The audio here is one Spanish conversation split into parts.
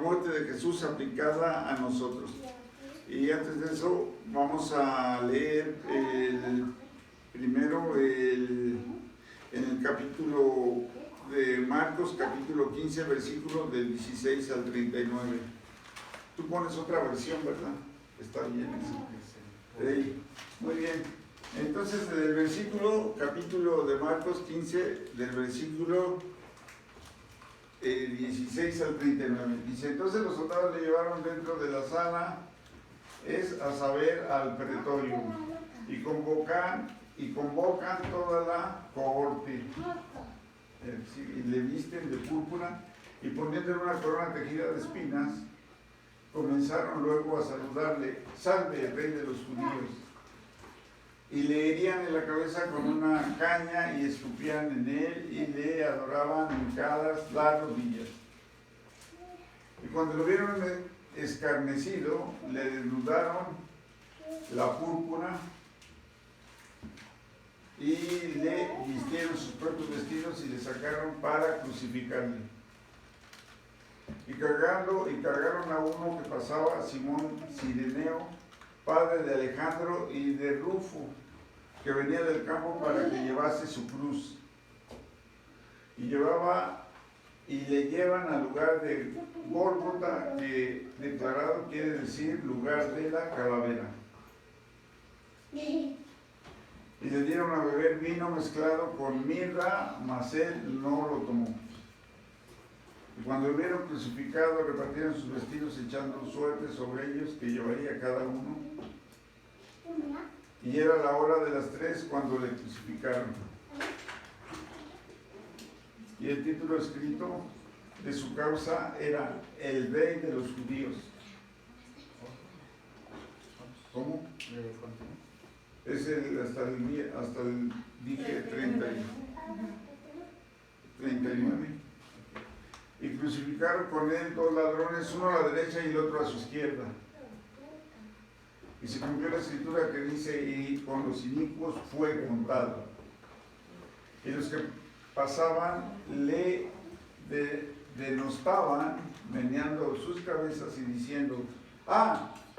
muerte de Jesús aplicada a nosotros. Y antes de eso vamos a leer primero en el capítulo de Marcos, capítulo 15, versículos del 16 al 39. Tú pones otra versión, ¿verdad? Está bien eso. Muy bien. Entonces, del capítulo de Marcos 15, del versículo 16 al 39. Dice, entonces los soldados le llevaron dentro de la sala, es a saber, al pretorio, y convocan toda la cohorte, y le visten de púrpura, y poniéndole una corona tejida de espinas, comenzaron luego a saludarle, salve, rey de los judíos, y le herían en la cabeza con una caña y escupían en él y le adoraban hincadas las rodillas. Y cuando lo vieron escarnecido, le desnudaron la púrpura y le vistieron sus propios vestidos y le sacaron para crucificarle. Y cargaron a uno que pasaba, Simón Cireneo, padre de Alejandro y de Rufo, que venía del campo para que llevase su cruz. Y le llevan al lugar de Gólgota, que declarado quiere decir lugar de la calavera. Y le dieron a beber vino mezclado con mirra, mas él no lo tomó. Y cuando lo vieron crucificado, repartieron sus vestidos echando suerte sobre ellos, que llevaría cada uno. Y era la hora de las 3 cuando le crucificaron. Y el título escrito de su causa era El Rey de los Judíos. ¿Cómo? Es hasta el dije 39. Y crucificaron con él 2 ladrones, uno a la derecha y el otro a su izquierda. Y se cumplió la escritura que dice, y con los inicuos fue contado. Y los que pasaban le denostaban, meneando sus cabezas y diciendo,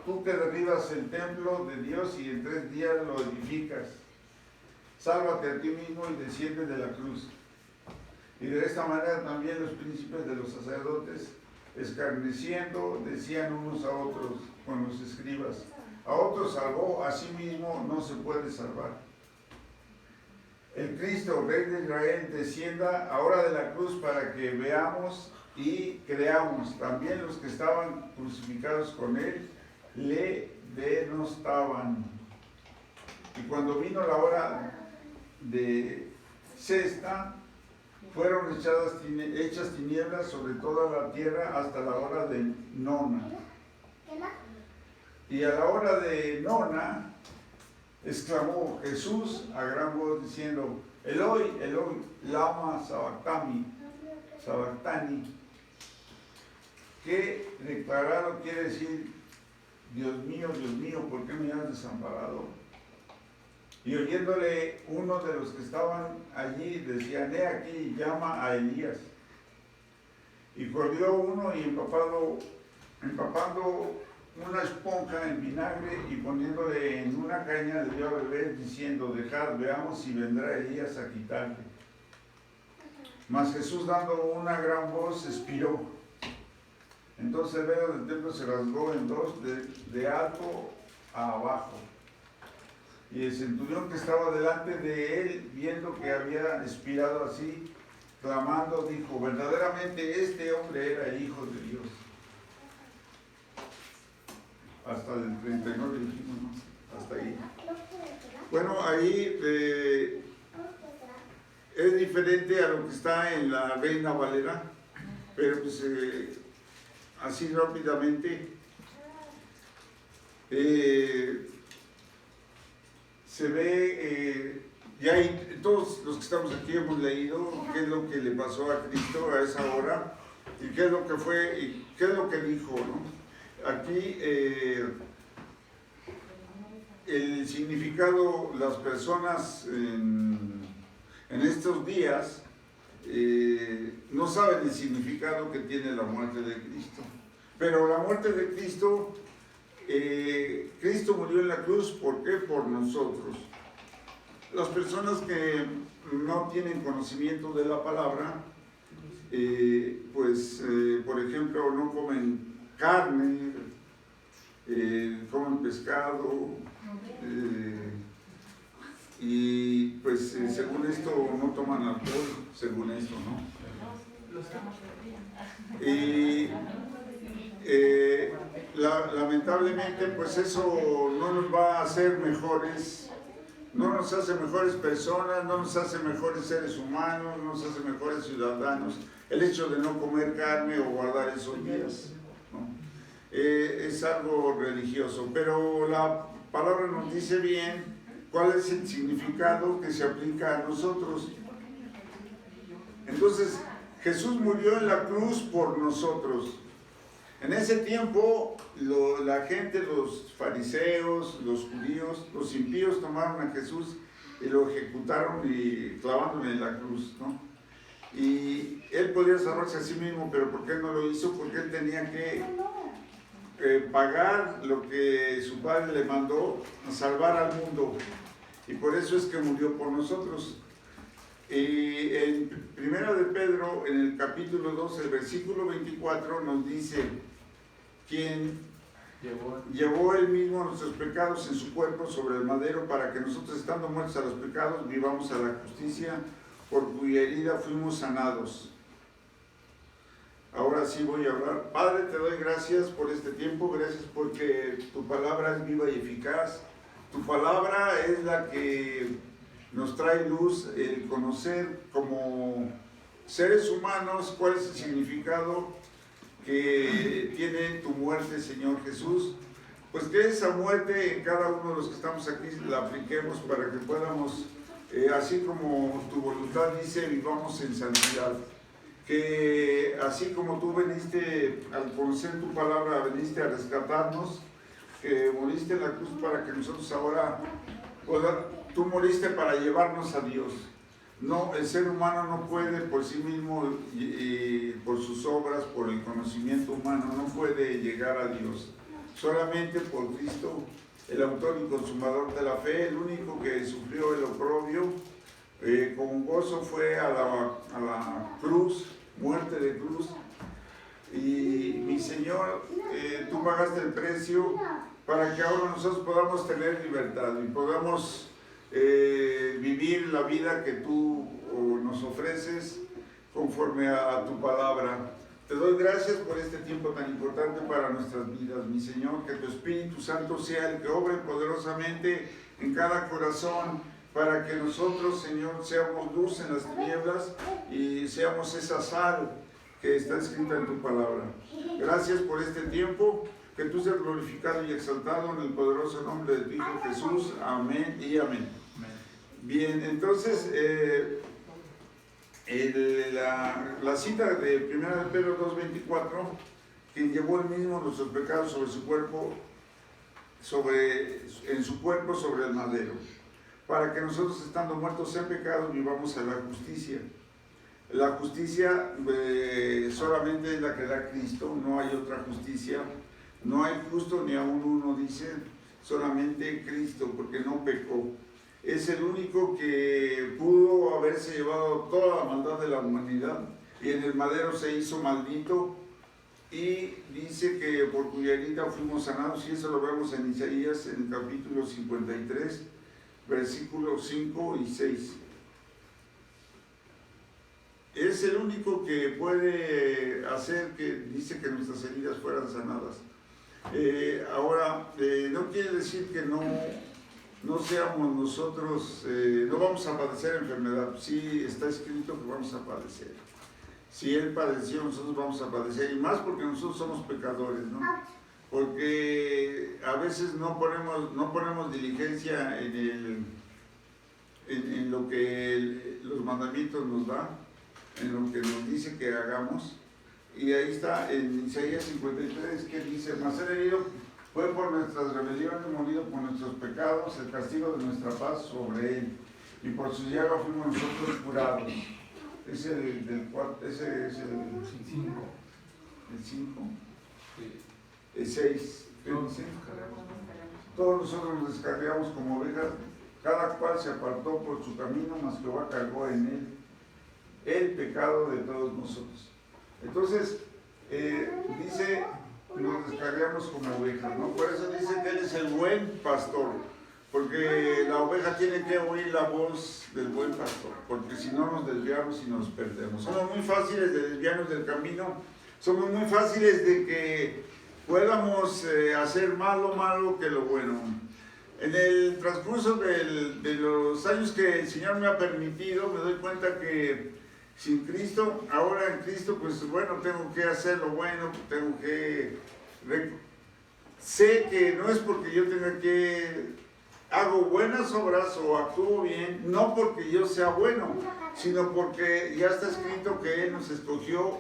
tú que derribas el templo de Dios y en 3 días lo edificas, sálvate a ti mismo y desciende de la cruz. Y de esta manera también los príncipes de los sacerdotes, escarneciendo, decían unos a otros con los escribas, a otros salvó, a sí mismo no se puede salvar. El Cristo, Rey de Israel, descienda ahora de la cruz para que veamos y creamos. También los que estaban crucificados con él le denostaban. Y cuando vino la hora de sexta, fueron hechas tinieblas sobre toda la tierra hasta la hora de nona. Y a la hora de nona, exclamó Jesús a gran voz diciendo, Eloi, Eloi, lama sabactani, que declarado quiere decir, Dios mío, ¿por qué me has desamparado? Y oyéndole uno de los que estaban allí, decían, he aquí, llama a Elías. Y corrió uno y empapando una esponja en vinagre y poniéndole en una caña le dio a beber, diciendo, dejad, veamos si vendrá Elías a quitarle. Mas Jesús, dando una gran voz, expiró. Entonces el velo del templo se rasgó en 2 de alto a abajo. Y el centurión que estaba delante de él, viendo que había expirado así, clamando, dijo, verdaderamente este hombre era el Hijo de Dios. Hasta el 39 dijimos, ¿no? Hasta ahí. Bueno, ahí es diferente a lo que está en la Reina Valera, pero pues así rápidamente se ve, ya todos los que estamos aquí hemos leído qué es lo que le pasó a Cristo a esa hora y qué es lo que fue y qué es lo que dijo, ¿no? Aquí el significado, las personas en estos días no saben el significado que tiene la muerte de Cristo. Pero la muerte de Cristo, Cristo murió en la cruz, ¿por qué? Por nosotros. Las personas que no tienen conocimiento de la palabra, por ejemplo, no comen carne, comen pescado, y pues según esto no toman alcohol, según esto, ¿no? Y lamentablemente pues eso no nos va a hacer mejores, no nos hace mejores personas, no nos hace mejores seres humanos, no nos hace mejores ciudadanos el hecho de no comer carne o guardar esos días, ¿no? Es algo religioso, pero la palabra nos dice bien cuál es el significado que se aplica a nosotros. Entonces, Jesús murió en la cruz por nosotros. En ese tiempo, la gente, los fariseos, los judíos, los impíos tomaron a Jesús y lo ejecutaron y clavándolo en la cruz, ¿no? Y él podía salvarse a sí mismo, pero ¿por qué no lo hizo? Porque él tenía que pagar lo que su padre le mandó, a salvar al mundo. Y por eso es que murió por nosotros. Y en Primera de Pedro, en el capítulo 12, el versículo 24, nos dice: quien llevó él mismo nuestros pecados en su cuerpo sobre el madero, para que nosotros, estando muertos a los pecados, vivamos a la justicia, por cuya herida fuimos sanados. Ahora sí voy a hablar. Padre, te doy gracias por este tiempo, gracias porque tu palabra es viva y eficaz. Tu palabra es la que nos trae luz, el conocer como seres humanos cuál es el significado que tiene tu muerte, Señor Jesús. Pues que esa muerte en cada uno de los que estamos aquí la apliquemos para que podamos, así como tu voluntad dice, vivamos en santidad. Que así como tú veniste, al conocer tu palabra, veniste a rescatarnos, que moriste en la cruz para que nosotros ahora tú moriste para llevarnos a Dios. No, el ser humano no puede por sí mismo y por sus obras, por el conocimiento humano, no puede llegar a Dios. Solamente por Cristo, el autor y consumador de la fe, el único que sufrió el oprobio, con gozo fue a la cruz, muerte de cruz. Y mi Señor, tú pagaste el precio para que ahora nosotros podamos tener libertad y podamos vivir la vida que tú nos ofreces conforme a tu palabra. Te doy gracias por este tiempo tan importante para nuestras vidas, mi Señor, que tu Espíritu Santo sea el que obre poderosamente en cada corazón, para que nosotros, Señor, seamos luz en las tinieblas y seamos esa sal que está escrita en tu palabra. Gracias por este tiempo, que tú seas glorificado y exaltado en el poderoso nombre de tu Hijo Jesús. Amén y amén. Bien, entonces, la cita de 1 Pedro 2:24, quien llevó él mismo nuestros pecados sobre su cuerpo, en su cuerpo sobre el madero, para que nosotros, estando muertos en pecado, vivamos a la justicia. La justicia solamente es la que da Cristo, no hay otra justicia, no hay justo ni aún uno, dice, solamente Cristo, porque no pecó. Es el único que pudo haberse llevado toda la maldad de la humanidad, y en el madero se hizo maldito, y dice que por cuya herida fuimos sanados, y eso lo vemos en Isaías, en el capítulo 53, versículos 5 y 6. Es el único que puede hacer que dice que nuestras heridas fueran sanadas. Ahora, no quiere decir que no seamos nosotros, no vamos a padecer enfermedad. Sí está escrito que vamos a padecer. Si Él padeció, nosotros vamos a padecer, y más porque nosotros somos pecadores, ¿no? Porque a veces no ponemos diligencia en lo que los mandamientos nos dan, en lo que nos dice que hagamos. Y ahí está en Isaías 53, que dice: mas el herido fue por nuestras rebeliones, molido por nuestros pecados, el castigo de nuestra paz sobre él, y por su llaga fuimos nosotros curados. Ese es el 5. 6. Todos nosotros nos descarriamos como ovejas, cada cual se apartó por su camino, mas Jehová cargó en él el pecado de todos nosotros. Entonces, dice, nos descarriamos como ovejas, ¿no? Por eso dice que Él es el buen pastor, porque la oveja tiene que oír la voz del buen pastor, porque si no nos desviamos y nos perdemos. Somos muy fáciles de desviarnos del camino, somos muy fáciles de que podamos hacer más lo malo que lo bueno. En el transcurso de los años que el Señor me ha permitido, me doy cuenta que sin Cristo, ahora en Cristo, pues bueno, tengo que hacer lo bueno, tengo que... Sé que no es porque yo tenga que... Hago buenas obras o actúo bien, no porque yo sea bueno, sino porque ya está escrito que Él nos escogió,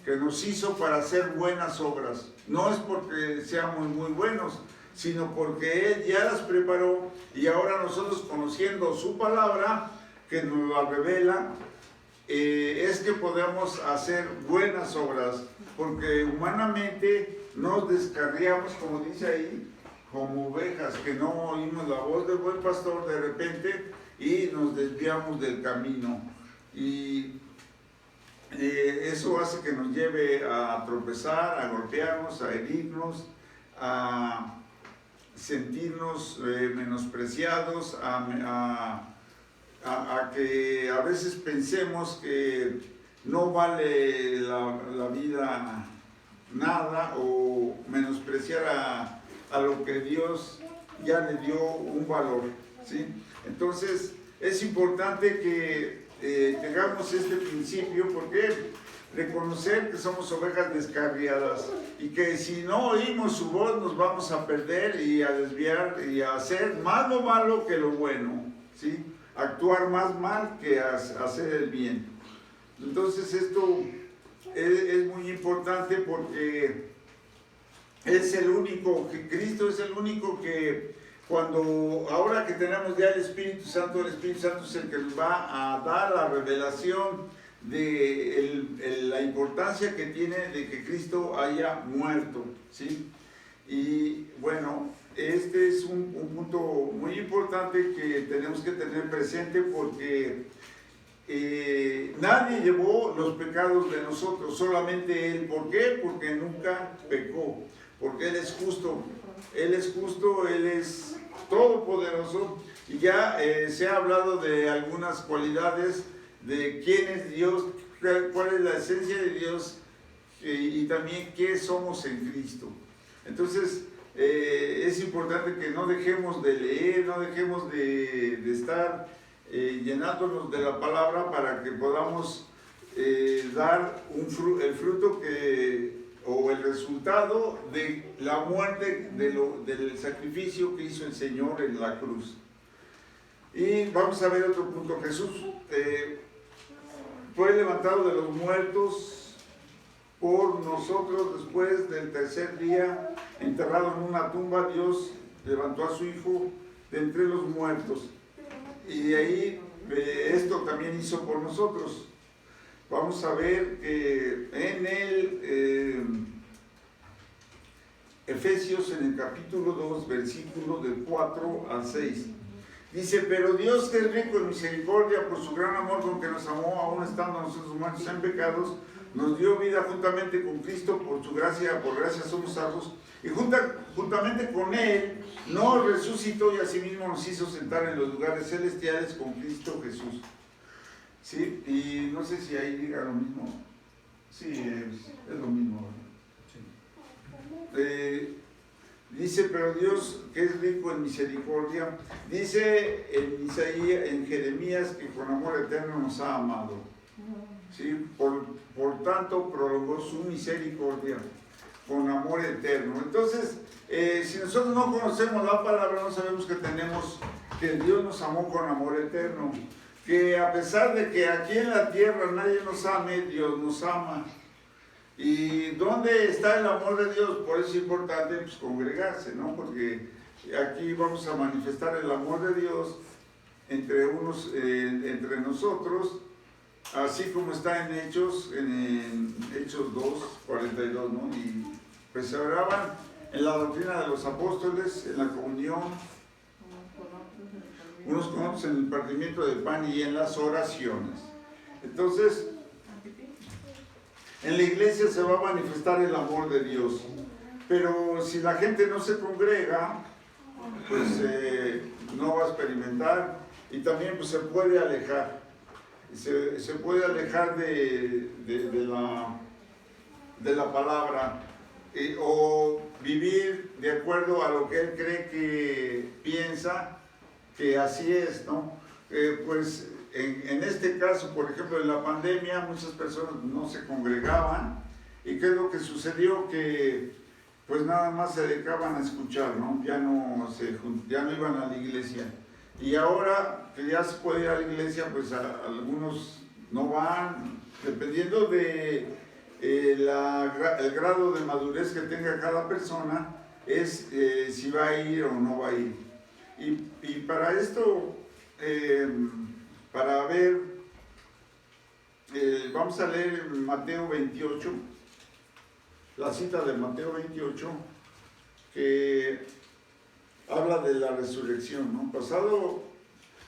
que nos hizo para hacer buenas obras. No es porque seamos muy buenos, sino porque Él ya las preparó y ahora nosotros, conociendo su palabra, que nos la revela, es que podemos hacer buenas obras, porque humanamente nos descarriamos, como dice ahí, como ovejas, que no oímos la voz del buen pastor de repente y nos desviamos del camino. Y eso hace que nos lleve a tropezar, a golpearnos, a herirnos, a sentirnos menospreciados, a que a veces pensemos que no vale la vida nada, o menospreciar a lo que Dios ya le dio un valor, ¿sí? Entonces es importante que tengamos este principio, porque reconocer que somos ovejas descarriadas y que si no oímos su voz nos vamos a perder y a desviar y a hacer más lo malo que lo bueno, ¿sí? Actuar más mal que hacer el bien. Entonces esto es muy importante, porque es el único, que Cristo es el único que ahora que tenemos ya el Espíritu Santo es el que nos va a dar la revelación de la importancia que tiene de que Cristo haya muerto, ¿sí? Y bueno, este es un punto muy importante que tenemos que tener presente, porque nadie llevó los pecados de nosotros, solamente Él. ¿Por qué? Porque nunca pecó, porque Él es justo, Él es todopoderoso, y ya se ha hablado de algunas cualidades de quién es Dios, cuál es la esencia de Dios, y también qué somos en Cristo. Entonces es importante que no dejemos de leer, no dejemos de estar llenándonos de la palabra, para que podamos dar el fruto o el resultado de la muerte, del sacrificio que hizo el Señor en la cruz. Y vamos a ver otro punto. Jesús fue levantado de los muertos por nosotros. Después del tercer día, enterrado en una tumba, Dios levantó a su Hijo de entre los muertos, y de ahí esto también hizo por nosotros. Vamos a ver que en el Efesios, en el capítulo 2, versículos del 4 al 6. Dice: pero Dios, que es rico en misericordia, por su gran amor con que nos amó, aún estando nosotros muertos en pecados, nos dio vida juntamente con Cristo. Por su gracia, por gracia somos salvos, y juntamente con Él nos resucitó, y asimismo nos hizo sentar en los lugares celestiales con Cristo Jesús. ¿Sí? Y no sé si ahí diga lo mismo. Sí, es lo mismo. Sí. Dice: pero Dios, que es rico en misericordia, dice en Isaías, en Jeremías, que con amor eterno nos ha amado. ¿Sí? Por tanto, prolongó su misericordia con amor eterno. Entonces, si nosotros no conocemos la palabra, no sabemos que Dios nos amó con amor eterno. Que a pesar de que aquí en la tierra nadie nos ame, Dios nos ama. ¿Y dónde está el amor de Dios? Por eso es importante, pues, congregarse, ¿no? Porque aquí vamos a manifestar el amor de Dios entre nosotros, así como está en Hechos 2, 42, ¿no? Y perseveraban en la doctrina de los apóstoles, en la comunión, unos con otros en el partimiento del pan y en las oraciones. Entonces, en la iglesia se va a manifestar el amor de Dios, pero si la gente no se congrega, pues no va a experimentar, y también pues se puede alejar, se puede alejar de la palabra, o vivir de acuerdo a lo que él cree que piensa que así es, ¿no? Pues en este caso, por ejemplo, en la pandemia, muchas personas no se congregaban, y ¿qué es lo que sucedió? Que pues nada más se dedicaban a escuchar, ¿no? Ya no iban a la iglesia. Y ahora que ya se puede ir a la iglesia, pues algunos no van, dependiendo de el grado de madurez que tenga cada persona, es si va a ir o no va a ir. Y para esto, para ver, vamos a leer Mateo 28, la cita de Mateo 28, que habla de la resurrección, ¿no? Pasado,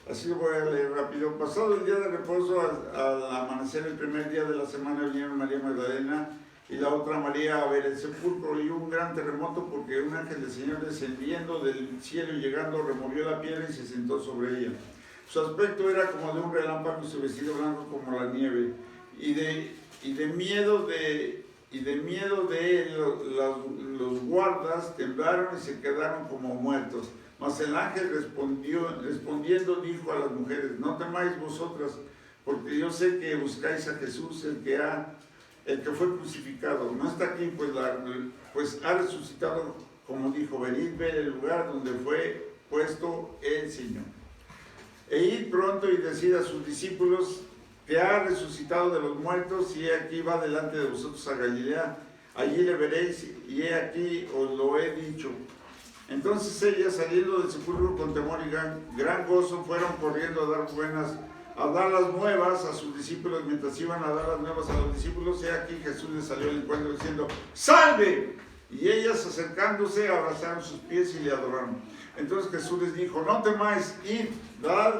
así lo voy a leer rápido, pasado el día de reposo, al amanecer el primer día de la semana, vinieron María Magdalena y la otra María a ver el sepulcro, y hubo un gran terremoto porque un ángel del Señor descendiendo del cielo y llegando removió la piedra y se sentó sobre ella. Su aspecto era como de un relámpago y su vestido blanco como la nieve, y de miedo de él los guardas temblaron y se quedaron como muertos. Mas el ángel respondiendo dijo a las mujeres: no temáis vosotras, porque yo sé que buscáis a Jesús, el que fue crucificado. No está aquí, pues ha resucitado, como dijo. Venid ver el lugar donde fue puesto el Señor. E id pronto y decid a sus discípulos que ha resucitado de los muertos, y he aquí va delante de vosotros a Galilea, allí le veréis, y he aquí os lo he dicho. Entonces ellas, saliendo del sepulcro con temor y gran gozo, fueron corriendo a dar las nuevas a sus discípulos. Mientras iban a dar las nuevas a los discípulos, he aquí Jesús les salió al encuentro diciendo: ¡salve! Y ellas, acercándose, abrazaron sus pies y le adoraron. Entonces Jesús les dijo: no temáis, id, dad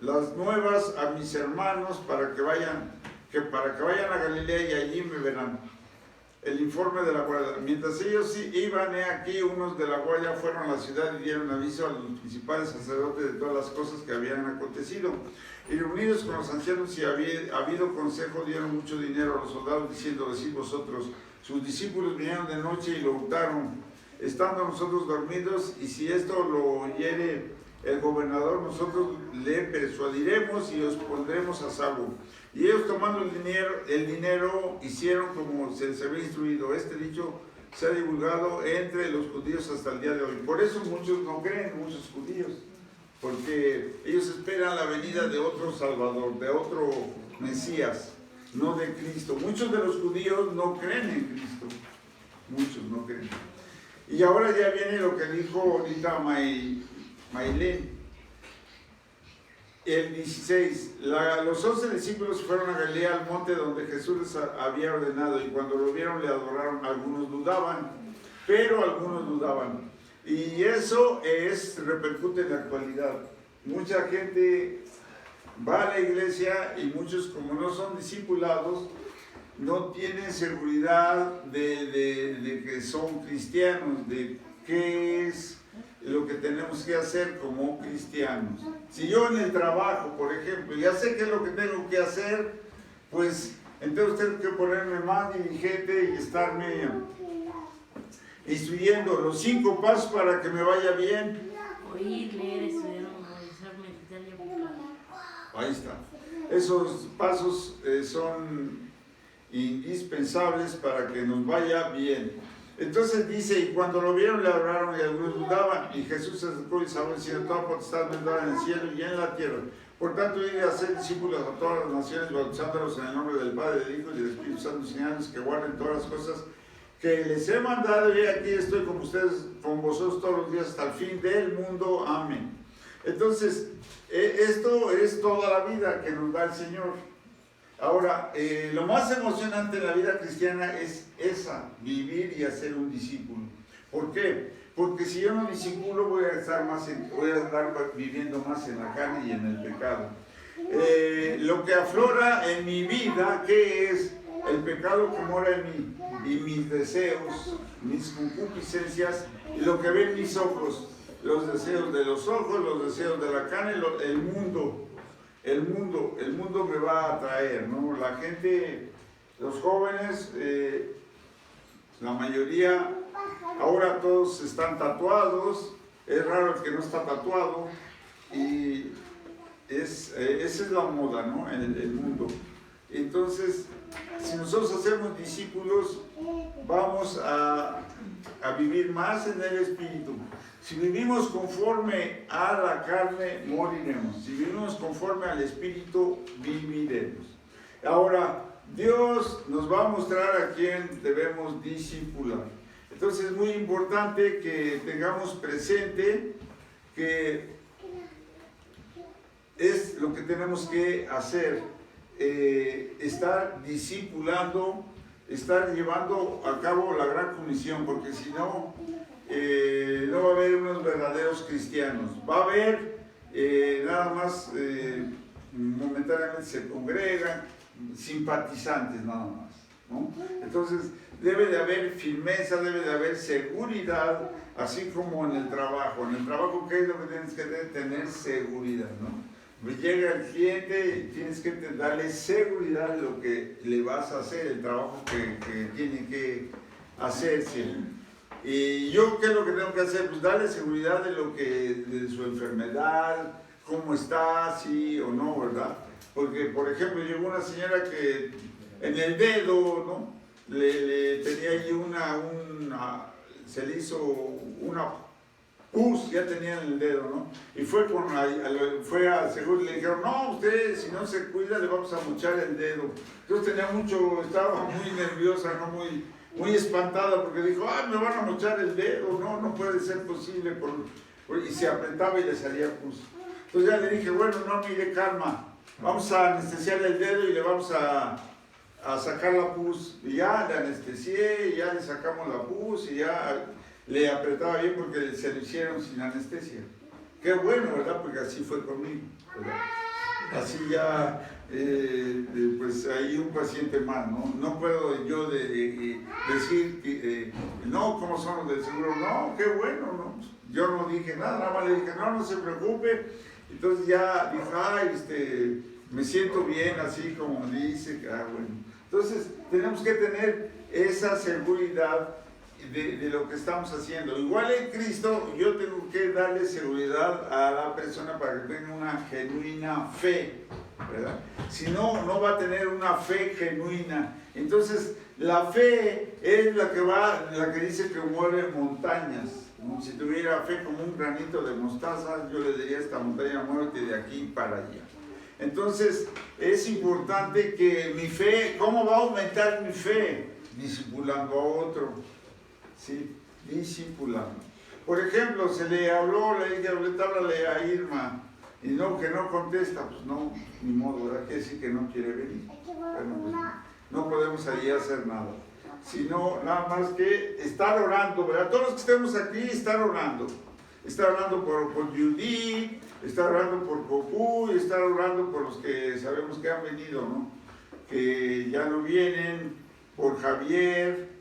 las nuevas a mis hermanos para que vayan a Galilea y allí me verán. El informe de la guardia. Mientras ellos iban, he aquí, unos de la guardia fueron a la ciudad y dieron aviso a los principales sacerdotes de todas las cosas que habían acontecido. Y reunidos con los ancianos y habido consejo, dieron mucho dinero a los soldados, diciendo: decid vosotros, sus discípulos vinieron de noche y lo hurtaron, estando nosotros dormidos, y si esto lo oyere el gobernador, nosotros le persuadiremos y os pondremos a salvo. Y ellos, tomando el dinero, hicieron como se les había instruido. Este dicho se ha divulgado entre los judíos hasta el día de hoy. Por eso muchos no creen, muchos judíos, porque ellos esperan la venida de otro Salvador, de otro Mesías, no de Cristo. Muchos de los judíos no creen en Cristo, muchos no creen. Y ahora ya viene lo que dijo ahorita Maylén. El 16, los 11 discípulos fueron a Galilea, al monte donde Jesús les había ordenado, y cuando lo vieron le adoraron. Algunos dudaban, pero algunos dudaban. Y eso repercute en la actualidad. Mucha gente va a la iglesia y muchos, como no son discipulados, no tienen seguridad de que son cristianos, de qué es lo que tenemos que hacer como cristianos. Si yo en el trabajo, por ejemplo, ya sé qué es lo que tengo que hacer, pues entonces tengo que ponerme más diligente y estarme instruyendo los 5 pasos para que me vaya bien. Oír, leer, estudiar, memorizar, meditar y aplicar. Ahí está. Esos pasos son indispensables para que nos vaya bien. Entonces dice: y cuando lo vieron le adoraron, y algunos dudaban, y Jesús se acercó y salvó diciendo: toda potestad me es dada en el cielo y en la tierra. Por tanto, id a hacer discípulos a todas las naciones, bautizándolos en el nombre del Padre, del Hijo y del Espíritu Santo, enseñándoles que guarden todas las cosas que les he mandado, y aquí estoy con ustedes, con vosotros todos los días hasta el fin del mundo. Amén. Entonces, esto es toda la vida que nos da el Señor. Ahora, lo más emocionante en la vida cristiana es vivir y hacer un discípulo. ¿Por qué? Porque si yo no discípulo voy a estar viviendo más en la carne y en el pecado. Lo que aflora en mi vida, ¿qué es? El pecado que mora en mí, y mis deseos, mis concupiscencias, y lo que ven mis ojos, los deseos de los ojos, los deseos de la carne, el mundo me va a atraer, ¿no? La gente, los jóvenes, la mayoría, ahora todos están tatuados, es raro el que no está tatuado, y esa es la moda, ¿no? En el mundo. Entonces, si nosotros hacemos discípulos, vamos a vivir más en el Espíritu. Si vivimos conforme a la carne, moriremos. Si vivimos conforme al Espíritu, viviremos. Ahora, Dios nos va a mostrar a quién debemos discipular. Entonces es muy importante que tengamos presente que es lo que tenemos que hacer. Estar discipulando, estar llevando a cabo la gran comisión, porque si no, no va a haber unos verdaderos cristianos. Va a haber nada más, momentáneamente se congregan, simpatizantes nada más, ¿no? Entonces debe de haber firmeza, debe de haber seguridad, así como en el trabajo. En el trabajo, ¿qué es lo que tienes que tener? Seguridad, ¿no? Llega el cliente y tienes que darle seguridad de lo que le vas a hacer, el trabajo que tiene que hacerse. Y yo, ¿qué es lo que tengo que hacer? Pues darle seguridad de su enfermedad, cómo está, sí o no, ¿verdad? Porque, por ejemplo, llegó una señora que en el dedo, ¿no? Le tenía ahí se le hizo una pus, ya tenía en el dedo, ¿no? Y fue al seguro y le dijeron, no, usted si no se cuida le vamos a mochar el dedo. Entonces estaba muy nerviosa, ¿no? Muy espantada porque dijo, me van a mochar el dedo, no puede ser posible. Y se apretaba y le salía pus. Entonces ya le dije, bueno, no, mire, calma, vamos a anestesiarle el dedo y le vamos a sacar la pus. Y ya le anestesié, y ya le sacamos la pus y ya le apretaba bien porque se lo hicieron sin anestesia. Qué bueno, ¿verdad? Porque así fue conmigo, ¿verdad? Así ya, pues hay un paciente más, ¿no? No puedo yo decir que, no, ¿cómo son los del seguro? No, qué bueno, ¿no? Yo no dije nada más le dije, no se preocupe. Entonces ya dije, me siento bien, así como dice, bueno. Entonces tenemos que tener esa seguridad de lo que estamos haciendo. Igual en Cristo, yo tengo que darle seguridad a la persona para que tenga una genuina fe, ¿verdad? Si no, no va a tener una fe genuina. Entonces, la fe es la que dice que mueve montañas. Si tuviera fe como un granito de mostaza, yo le diría a esta montaña, muévete de aquí para allá. Entonces, es importante que mi fe, ¿cómo va a aumentar mi fe? Discipulando a otro. Sí, discipulando. Por ejemplo, se le habló, le dije, háblale a Irma, y que no contesta, pues no, ni modo, ¿verdad? Quiere decir que no quiere venir. Bueno, pues no podemos allí hacer nada, sino nada más que estar orando, ¿verdad? Todos los que estemos aquí, estar orando por Judith, estar orando por Cocu, y estar orando por los que sabemos que han venido, ¿no? Que ya no vienen, por Javier,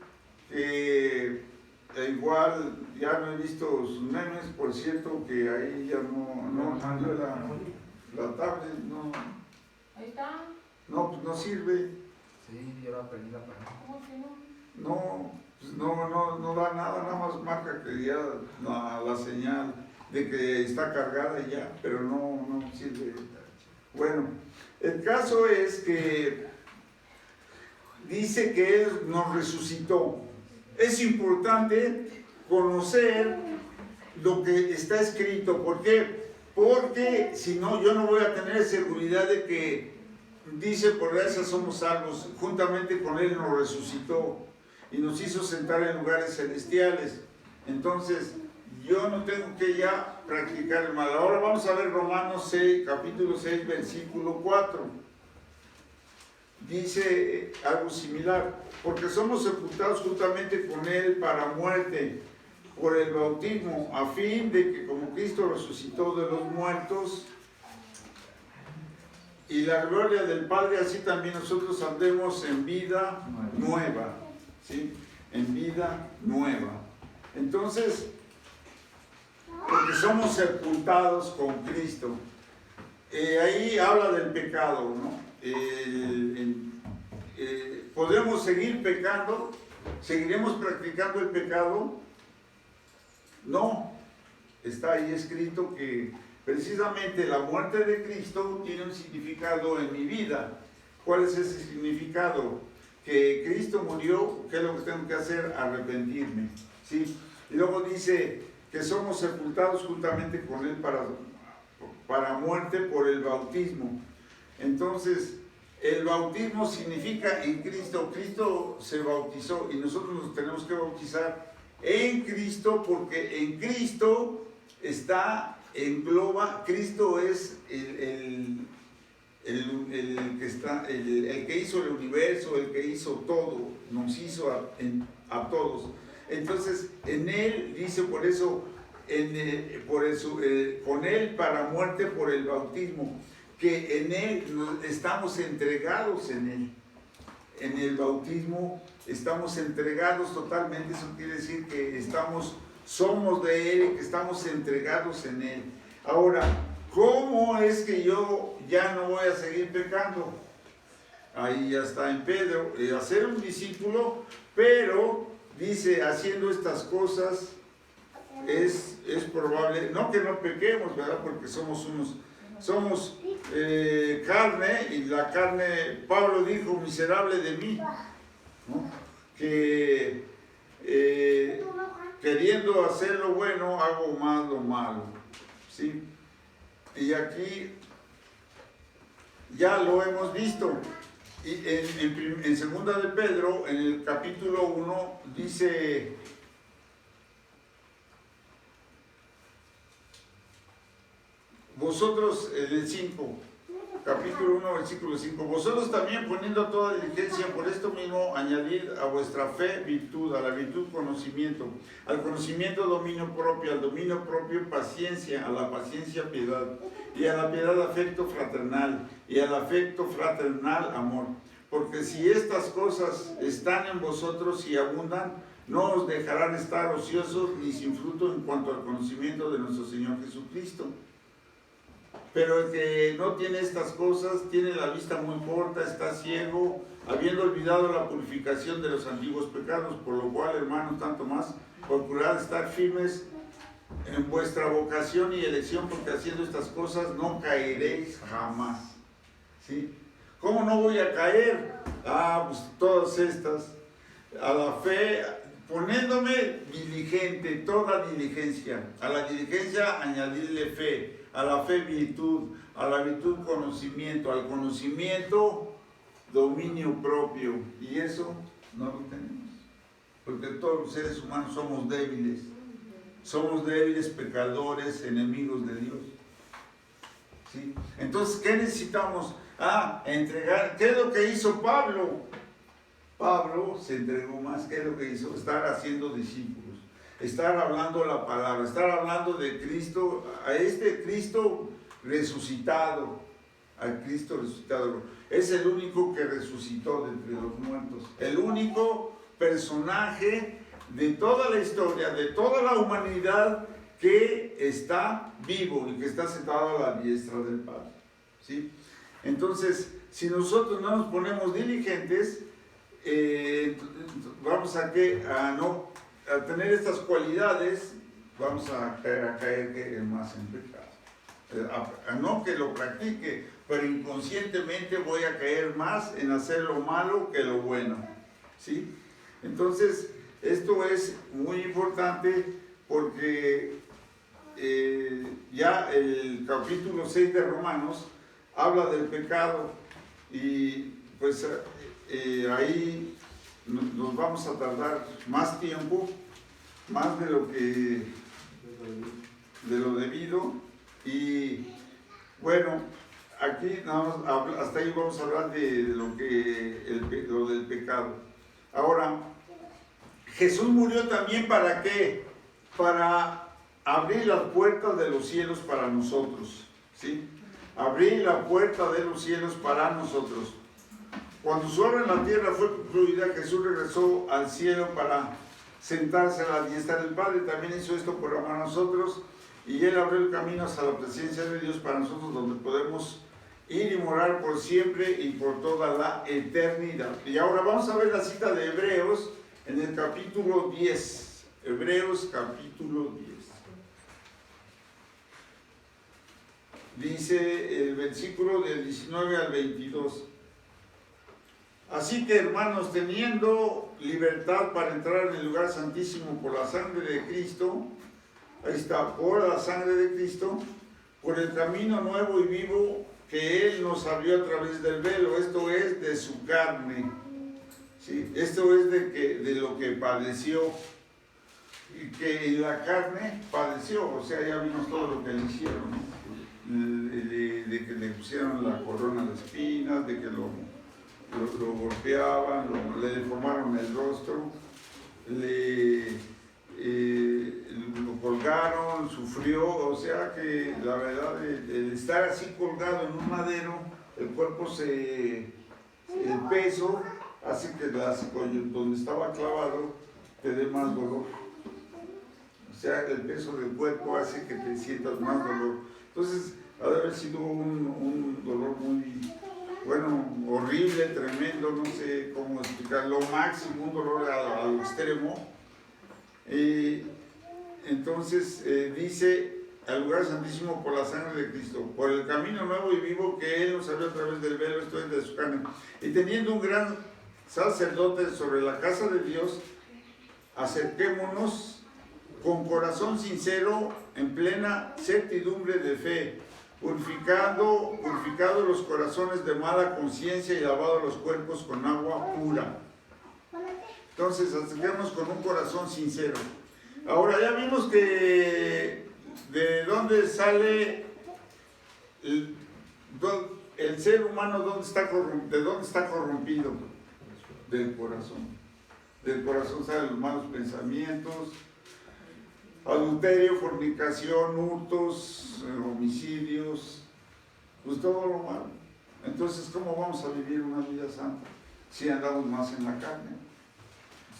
igual ya no he visto sus memes, por cierto, que ahí ya no la tablet, no. Ahí está. No, pues no sirve. Sí, yo la aprendí la palabra. ¿Cómo que no? No, pues no da nada más marca que ya la señal de que está cargada y ya, pero no sirve. Bueno, el caso es que dice que Él nos resucitó. Es importante conocer lo que está escrito. ¿Por qué? Porque si no, yo no voy a tener seguridad de que dice, por gracia somos salvos. Juntamente con Él nos resucitó y nos hizo sentar en lugares celestiales. Entonces, yo no tengo que ya practicar el mal. Ahora vamos a ver Romanos 6, capítulo 6, versículo 4. dice algo similar, porque somos sepultados juntamente con Él para muerte por el bautismo, a fin de que como Cristo resucitó de los muertos y la gloria del Padre, así también nosotros andemos en vida nueva, ¿sí? En vida nueva. Entonces, porque somos sepultados con Cristo. Ahí habla del pecado, ¿no? ¿Podremos seguir pecando? ¿Seguiremos practicando el pecado? No. Está ahí escrito que precisamente la muerte de Cristo tiene un significado en mi vida. ¿Cuál es ese significado? Que Cristo murió, ¿qué es lo que tengo que hacer? Arrepentirme, ¿sí? Y luego dice que somos sepultados juntamente con Él para muerte por el bautismo. Entonces, el bautismo significa en Cristo. Cristo se bautizó y nosotros nos tenemos que bautizar en Cristo, porque en Cristo engloba, Cristo es el que hizo el universo, el que hizo todo, nos hizo a todos. Entonces, en Él, dice por eso, con Él para muerte por el bautismo, que en Él estamos entregados en Él. En el bautismo estamos entregados totalmente, eso quiere decir que somos de Él y que estamos entregados en Él. Ahora, ¿cómo es que yo ya no voy a seguir pecando? Ahí ya está en Pedro, hacer un discípulo, pero dice, haciendo estas cosas es probable, no que no pequemos, ¿verdad? Porque somos carne, y la carne, Pablo dijo, miserable de mí, ¿no? Que queriendo hacer lo bueno, hago más lo malo, ¿sí? Y aquí ya lo hemos visto. Y en segunda de Pedro, en el capítulo 1, dice: vosotros, en el 5, capítulo 1, versículo 5, vosotros también poniendo toda diligencia, por esto mismo añadid a vuestra fe virtud, a la virtud conocimiento, al conocimiento dominio propio, al dominio propio paciencia, a la paciencia piedad, y a la piedad afecto fraternal, y al afecto fraternal amor. Porque si estas cosas están en vosotros y abundan, no os dejarán estar ociosos ni sin fruto en cuanto al conocimiento de nuestro Señor Jesucristo. Pero el que no tiene estas cosas tiene la vista muy corta, está ciego, habiendo olvidado la purificación de los antiguos pecados, por lo cual, hermanos, tanto más, procurad estar firmes en vuestra vocación y elección, porque haciendo estas cosas no caeréis jamás. ¿Sí? ¿Cómo no voy a caer? Pues todas estas, a la fe, poniéndome diligente, toda diligencia, a la diligencia añadirle fe, a la fe virtud, a la virtud conocimiento, al conocimiento dominio propio, y eso no lo tenemos, porque todos los seres humanos somos débiles, pecadores, enemigos de Dios. ¿Sí? Entonces, ¿qué necesitamos? Entregar. ¿Qué es lo que hizo Pablo? Pablo se entregó más. ¿Qué es lo que hizo? Estar haciendo discípulos, estar hablando la palabra, estar hablando de Cristo, a este Cristo resucitado, al Cristo resucitado. Es el único que resucitó de entre los muertos, el único personaje de toda la historia, de toda la humanidad que está vivo y que está sentado a la diestra del Padre. ¿Sí? Entonces, si nosotros no nos ponemos diligentes, vamos a tener estas cualidades, vamos a caer más en pecado. No que lo practique, pero inconscientemente voy a caer más en hacer lo malo que lo bueno. ¿Sí? Entonces, esto es muy importante porque ya el capítulo 6 de Romanos habla del pecado y pues ahí nos vamos a tardar más tiempo, más de lo debido, y bueno, aquí nada más, hasta ahí vamos a hablar de lo del pecado. Ahora, Jesús murió también ¿para qué? Para abrir las puertas de los cielos para nosotros, ¿sí? Abrir la puerta de los cielos para nosotros. Cuando su obra en la tierra fue concluida, Jesús regresó al cielo para sentarse a la diestra del Padre. También hizo esto por amor a nosotros, y Él abrió el camino hasta la presencia de Dios para nosotros, donde podemos ir y morar por siempre y por toda la eternidad. Y ahora vamos a ver la cita de Hebreos en el capítulo 10. Hebreos capítulo 10. Dice el versículo del 19 al 22. Así que, hermanos, teniendo libertad para entrar en el lugar santísimo por la sangre de Cristo, ahí está, por la sangre de Cristo, por el camino nuevo y vivo que Él nos abrió a través del velo, esto es de su carne, ¿sí? Esto es de lo que padeció, y que en la carne padeció, o sea, ya vimos todo lo que le hicieron, ¿no? De que le pusieron la corona de espinas, de que lo golpeaban, le deformaron el rostro, lo colgaron, sufrió, o sea que la verdad, el estar así colgado en un madero, el cuerpo el peso hace que donde estaba clavado te dé más dolor. O sea, el peso del cuerpo hace que te sientas más dolor. Entonces, ha de haber sido un dolor muy, bueno, horrible, tremendo, no sé cómo explicar, lo máximo, un dolor al extremo. Entonces dice, al lugar santísimo por la sangre de Cristo, por el camino nuevo y vivo que Él nos abrió a través del velo, esto es de su carne, y teniendo un gran sacerdote sobre la casa de Dios, acerquémonos con corazón sincero, en plena certidumbre de fe, purificado los corazones de mala conciencia y lavado los cuerpos con agua pura. Entonces, acerquémonos con un corazón sincero. Ahora, ya vimos que de dónde sale el ser humano, de dónde está corrompido. Del corazón. Del corazón salen los malos pensamientos, adulterio, fornicación, hurtos, homicidios, pues todo lo malo. Entonces, ¿cómo vamos a vivir una vida santa si andamos más en la carne?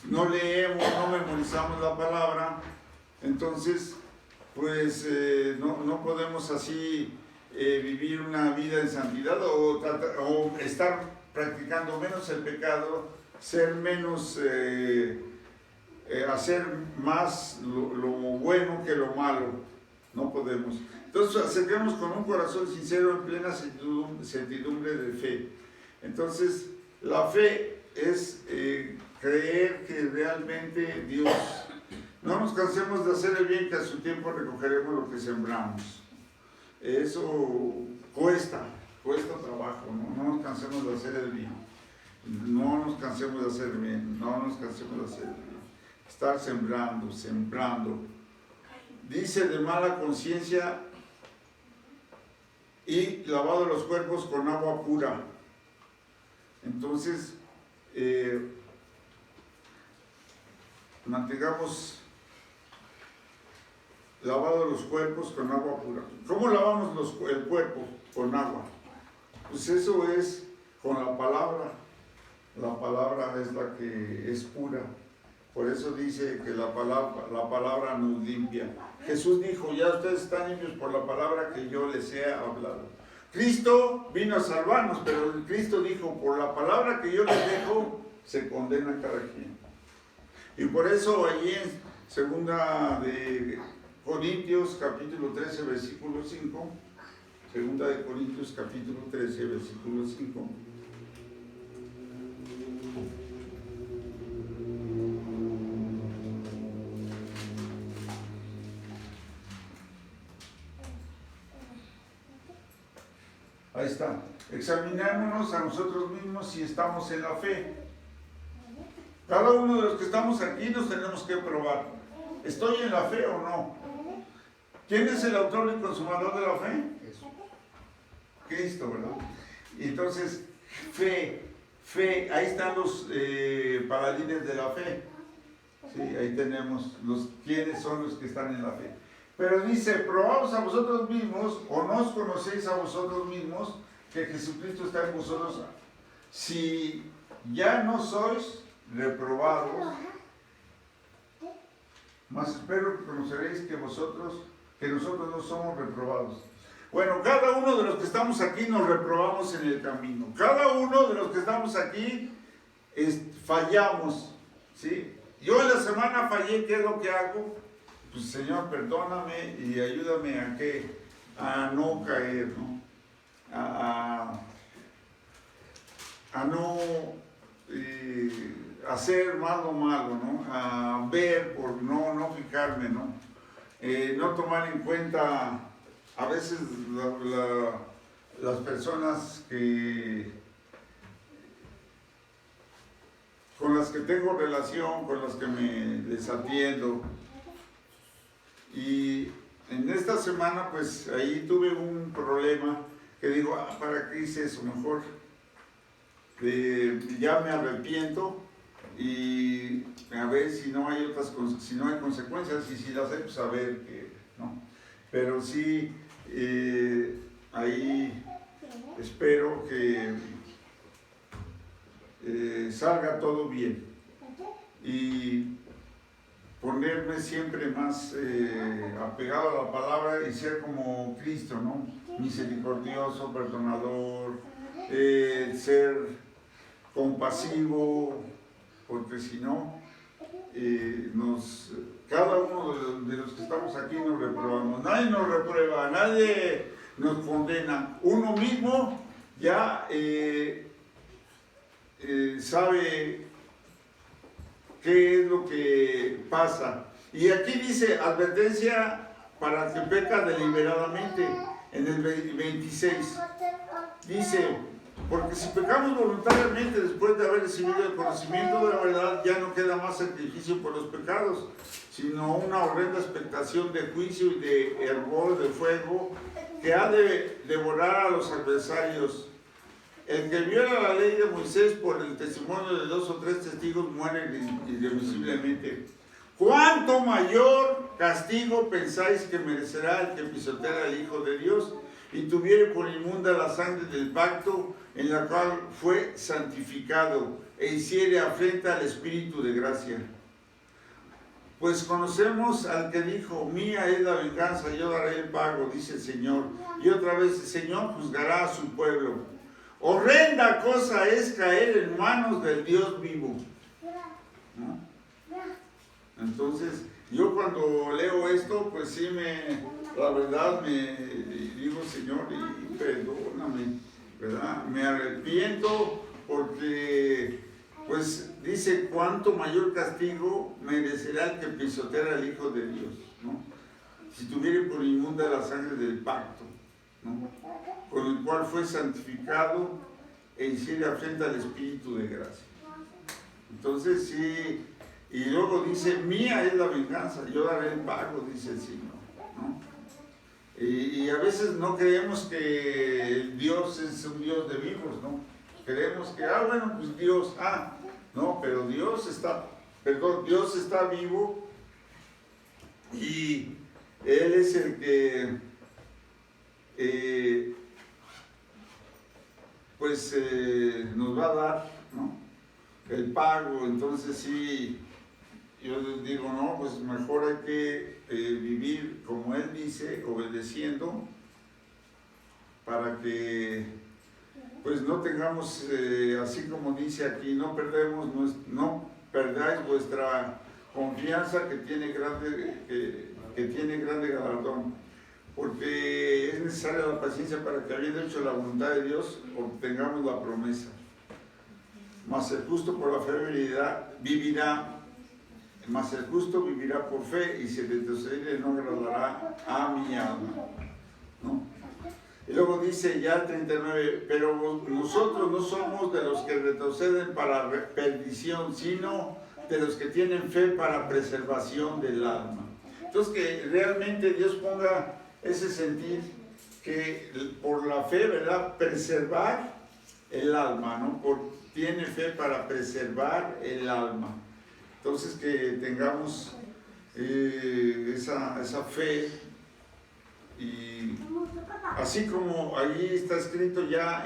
No leemos, no memorizamos la palabra, entonces, pues no podemos así vivir una vida en santidad o estar practicando menos el pecado, ser menos, hacer más lo bueno que lo malo. No podemos. Entonces, acerquemos con un corazón sincero en plena certidumbre de fe. Entonces, la fe es creer que realmente Dios, no nos cansemos de hacer el bien, que a su tiempo recogeremos lo que sembramos. Eso cuesta trabajo, ¿no? No nos cansemos de hacer el bien, no nos cansemos de hacer el bien, no nos cansemos de hacer el bien. Estar sembrando. Dice de mala conciencia y lavado los cuerpos con agua pura. Entonces, mantengamos lavado los cuerpos con agua pura. ¿Cómo lavamos el cuerpo con agua? Pues eso es con la palabra. La palabra es la que es pura. Por eso dice que la palabra nos limpia. Jesús dijo, ya ustedes están limpios por la palabra que yo les he hablado. Cristo vino a salvarnos, pero Cristo dijo, por la palabra que yo les dejo, se condena cada quien. Y por eso allí en segunda de Corintios capítulo 13 versículo 5, segunda de Corintios capítulo 13 versículo 5, ahí está. Examinémonos a nosotros mismos si estamos en la fe. Cada uno de los que estamos aquí nos tenemos que probar. ¿Estoy en la fe o no? ¿Quién es el autor y consumador de la fe? Cristo, ¿verdad? Y entonces, fe, ahí están los paladines de la fe. Sí, ahí tenemos quiénes son los que están en la fe. Pero dice, probaos a vosotros mismos, o no os conocéis a vosotros mismos, que Jesucristo está en vosotros. Si ya no sois reprobados, mas espero que conoceréis que nosotros no somos reprobados. Bueno, cada uno de los que estamos aquí nos reprobamos en el camino. Cada uno de los que estamos aquí fallamos, ¿sí? Yo en la semana fallé, ¿qué es lo que hago? Pues Señor, perdóname y ayúdame a no caer, ¿no? A no hacer malo, ¿no? A ver por no fijarme, ¿no? No tomar en cuenta a veces las personas con las que tengo relación, con las que me desatiendo. Y en esta semana, pues ahí tuve un problema que digo, ¿para qué hice eso? Mejor ya me arrepiento y a ver si no hay consecuencias, y si las hay, pues a ver qué, ¿no? Pero sí, ahí espero que salga todo bien y ponerme siempre más apegado a la palabra y ser como Cristo, ¿no? Misericordioso, perdonador, ser compasivo, porque si no, cada uno de los que estamos aquí nos reprobamos. Nadie nos reprueba, nadie nos condena. Uno mismo ya sabe qué es lo que pasa. Y aquí dice, advertencia para el que peca deliberadamente, en el 26. Dice, porque si pecamos voluntariamente después de haber recibido el conocimiento de la verdad, ya no queda más sacrificio por los pecados, sino una horrenda expectación de juicio y de hervor de fuego que ha de devorar a los adversarios. El que viola la ley de Moisés por el testimonio de 2 o 3 testigos muere irremisiblemente. ¿Cuánto mayor castigo pensáis que merecerá el que pisoteara al Hijo de Dios y tuviere por inmunda la sangre del pacto en la cual fue santificado e hiciere afrenta al Espíritu de gracia? Pues conocemos al que dijo, mía es la venganza, yo daré el pago, dice el Señor. Y otra vez el Señor juzgará a su pueblo. Horrenda cosa es caer en manos del Dios vivo, ¿no? Entonces, yo cuando leo esto, pues sí la verdad me digo, Señor, y perdóname, ¿verdad? Me arrepiento porque, pues, dice, cuánto mayor castigo merecerá el que pisoteara al Hijo de Dios, ¿no? Si tuviere por inmunda la sangre del pacto, ¿no? Con el cual fue santificado e hiciere afrenta al Espíritu de gracia. Entonces, sí, y luego dice, mía es la venganza, yo daré el pago, dice el Señor, ¿no? Y a veces no creemos que Dios es un Dios de vivos, ¿no? Creemos que, bueno, pues Dios, no, pero Dios está vivo y Él es el que, nos va a dar, ¿no? El pago. Entonces sí, yo les digo, no, pues mejor hay que vivir como Él dice, obedeciendo, para que pues no tengamos, así como dice aquí, no perdáis vuestra confianza que tiene grande galardón, porque es necesaria la paciencia para que, habiendo hecho la voluntad de Dios, obtengamos la promesa. Mas el justo por la fe vivirá, mas el justo vivirá por fe, y si retrocediere no agradará a mi alma, ¿no? Y luego dice ya el 39, pero nosotros no somos de los que retroceden para perdición, sino de los que tienen fe para preservación del alma. Entonces, que realmente Dios ponga ese sentir que por la fe, ¿verdad? Preservar el alma, ¿no? Tiene fe para preservar el alma. Entonces que tengamos esa fe, y así como ahí está escrito ya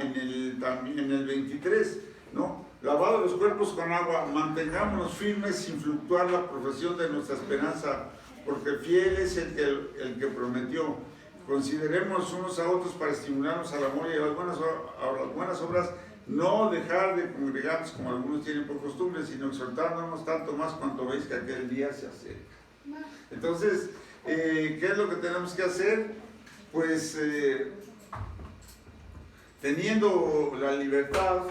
también en el 23, ¿no? Lavado los cuerpos con agua, mantengámonos firmes sin fluctuar la profesión de nuestra esperanza, porque fiel es el que prometió. Consideremos unos a otros para estimularnos al amor y a las buenas obras, no dejar de congregarnos como algunos tienen por costumbre, sino exhortándonos tanto más cuanto veis que aquel día se acerca. Entonces, ¿qué es lo que tenemos que hacer? Pues teniendo la libertad,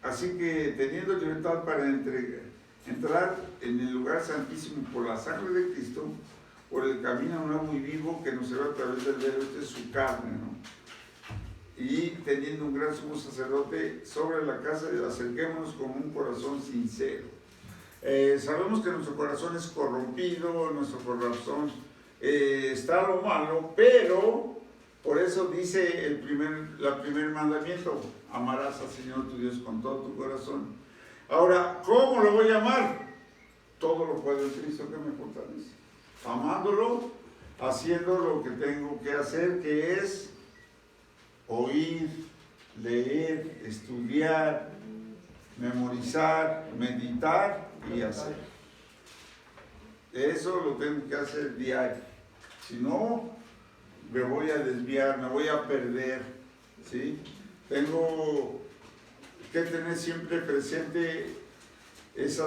así que teniendo libertad para entrar en el lugar santísimo por la sangre de Cristo, por el camino nuevo y vivo que nos lleva a través del velo, este es su carne, ¿no? Y teniendo un gran sumo sacerdote sobre la casa, acerquémonos con un corazón sincero. Sabemos que nuestro corazón es corrompido, nuestro corazón está lo malo, pero por eso dice el primer mandamiento: amarás al Señor tu Dios con todo tu corazón. Ahora, ¿cómo lo voy a amar? Todo lo puedo en Cristo que me fortalece. Amándolo, haciendo lo que tengo que hacer, que es oír, leer, estudiar, memorizar, meditar y hacer. Eso lo tengo que hacer diario. Si no, me voy a desviar, me voy a perder, ¿sí? Tengo que tener siempre presente ese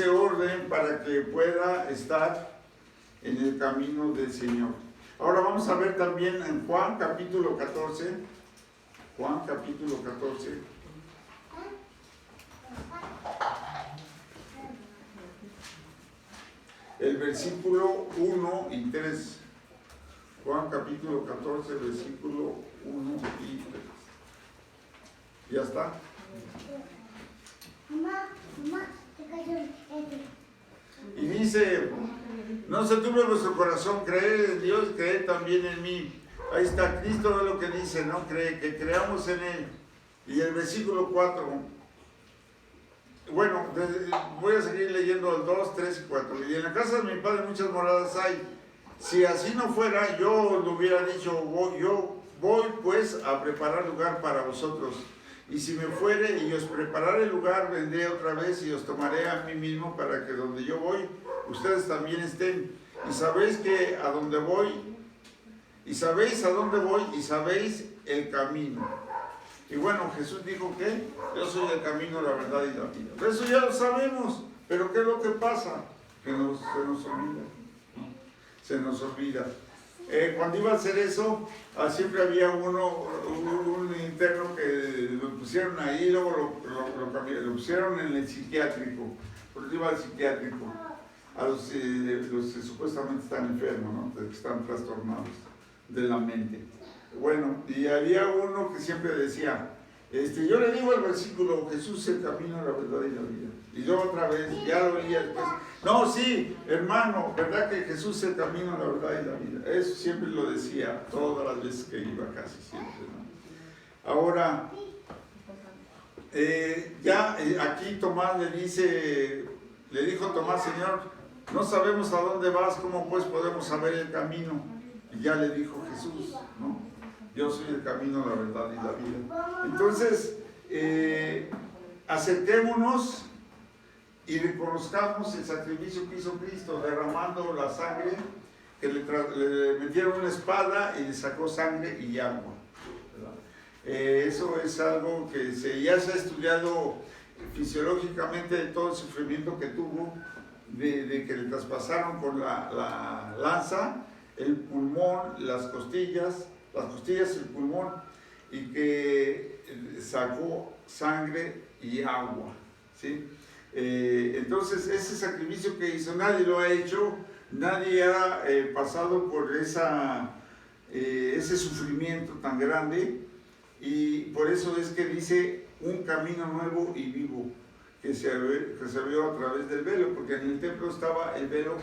orden para que pueda estar en el camino del Señor. Ahora vamos a ver también en Juan capítulo 14. Juan capítulo 14. El versículo 1 y 3. Juan capítulo 14, versículo 1 y 3. ¿Ya está? Y dice: no se turbe vuestro corazón, creed en Dios, creed también en mí. Ahí está, Cristo es lo que dice, ¿no? Que creamos en Él. Y el versículo 4, bueno, voy a seguir leyendo el 2, 3 y 4. Y en la casa de mi Padre muchas moradas hay. Si así no fuera, yo lo hubiera dicho, yo voy pues a preparar lugar para vosotros. Y si me fuere y os prepararé el lugar, vendré otra vez y os tomaré a mí mismo, para que donde yo voy, ustedes también estén. Y sabéis que a dónde voy, y sabéis a dónde voy, y sabéis el camino. Y bueno, Jesús dijo que yo soy el camino, la verdad y la vida. Eso ya lo sabemos, pero ¿qué es lo que pasa? Que se nos olvida. Se nos olvida. Cuando iba a hacer eso, siempre había un interno que lo pusieron ahí, luego lo pusieron en el psiquiátrico, porque iba al psiquiátrico, a los que supuestamente están enfermos, ¿no? Que están trastornados de la mente. Bueno, y había uno que siempre decía, yo le digo el versículo: Jesús es el camino, la verdad y la vida. Y yo otra vez, ya lo veía después. No, sí, hermano, ¿verdad que Jesús es el camino, la verdad y la vida? Eso siempre lo decía todas las veces que iba, casi siempre, ¿no? Ahora, aquí Tomás le dijo Tomás: Señor, no sabemos a dónde vas, ¿cómo pues podemos saber el camino? Y ya le dijo Jesús, ¿no? Yo soy el camino, la verdad y la vida. Entonces, acerquémonos y reconozcamos el sacrificio que hizo Cristo, derramando la sangre, que le metieron una espada y le sacó sangre y agua, ¿verdad? Eso es algo que ya se ha estudiado fisiológicamente, de todo el sufrimiento que tuvo, de que le traspasaron con la lanza el pulmón, las costillas, el pulmón, y que sacó sangre y agua, ¿sí? Entonces, ese sacrificio que hizo, nadie lo ha hecho, nadie ha pasado por ese sufrimiento tan grande, y por eso es que dice un camino nuevo y vivo que se abrió a través del velo, porque en el templo estaba el velo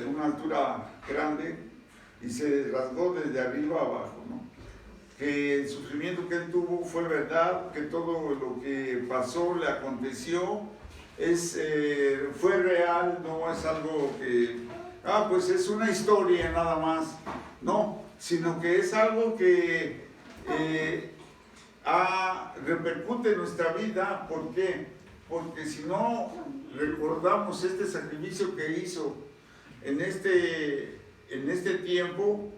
una altura grande y se rasgó desde arriba abajo, ¿no? Que el sufrimiento que él tuvo fue verdad, que todo lo que pasó, le aconteció, fue real, no es algo que, pues es una historia nada más, no, sino que es algo que repercute en nuestra vida. ¿Por qué? Porque si no recordamos este sacrificio que hizo en este tiempo,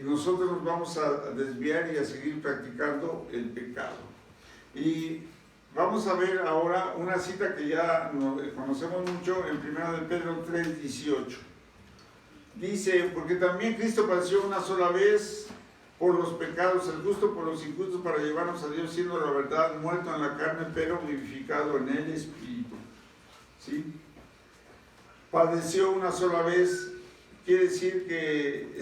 nosotros nos vamos a desviar y a seguir practicando el pecado. Y vamos a ver ahora una cita que ya conocemos mucho en 1 de Pedro 3:18. Dice, porque también Cristo padeció una sola vez por los pecados, el justo por los injustos, para llevarnos a Dios, siendo la verdad muerto en la carne, pero vivificado en el Espíritu. ¿Sí? Padeció una sola vez, quiere decir que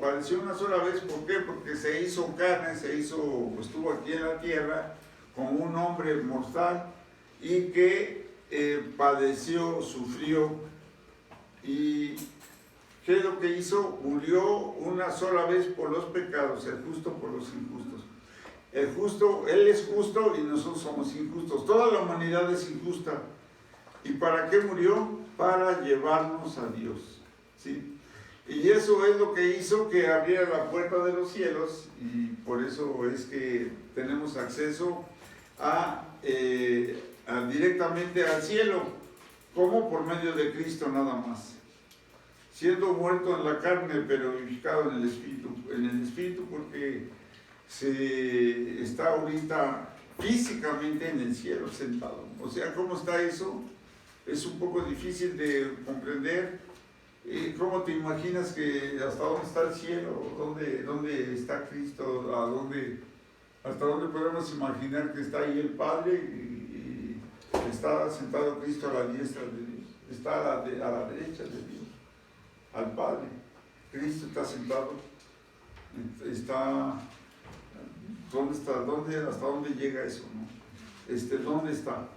padeció una sola vez. ¿Por qué? Porque se hizo carne, estuvo aquí en la tierra como un hombre mortal y que padeció, sufrió. ¿Y qué es lo que hizo? Murió una sola vez por los pecados, el justo por los injustos. El justo, él es justo y nosotros somos injustos. Toda la humanidad es injusta. ¿Y para qué murió? Para llevarnos a Dios. ¿Sí? Y eso es lo que hizo que abriera la puerta de los cielos, y por eso es que tenemos acceso directamente al cielo, como por medio de Cristo nada más. Siendo muerto en la carne, pero vivificado en el Espíritu, porque se está ahorita físicamente en el cielo sentado. O sea, ¿cómo está eso? Es un poco difícil de comprender. ¿Cómo te imaginas que hasta dónde está el cielo? ¿Dónde está Cristo? ¿Hasta dónde podemos imaginar que está ahí el Padre y está sentado Cristo a la diestra de Dios? Está a la derecha de Dios, al Padre. Cristo está sentado. ¿Hasta dónde llega eso, no? ¿Dónde está?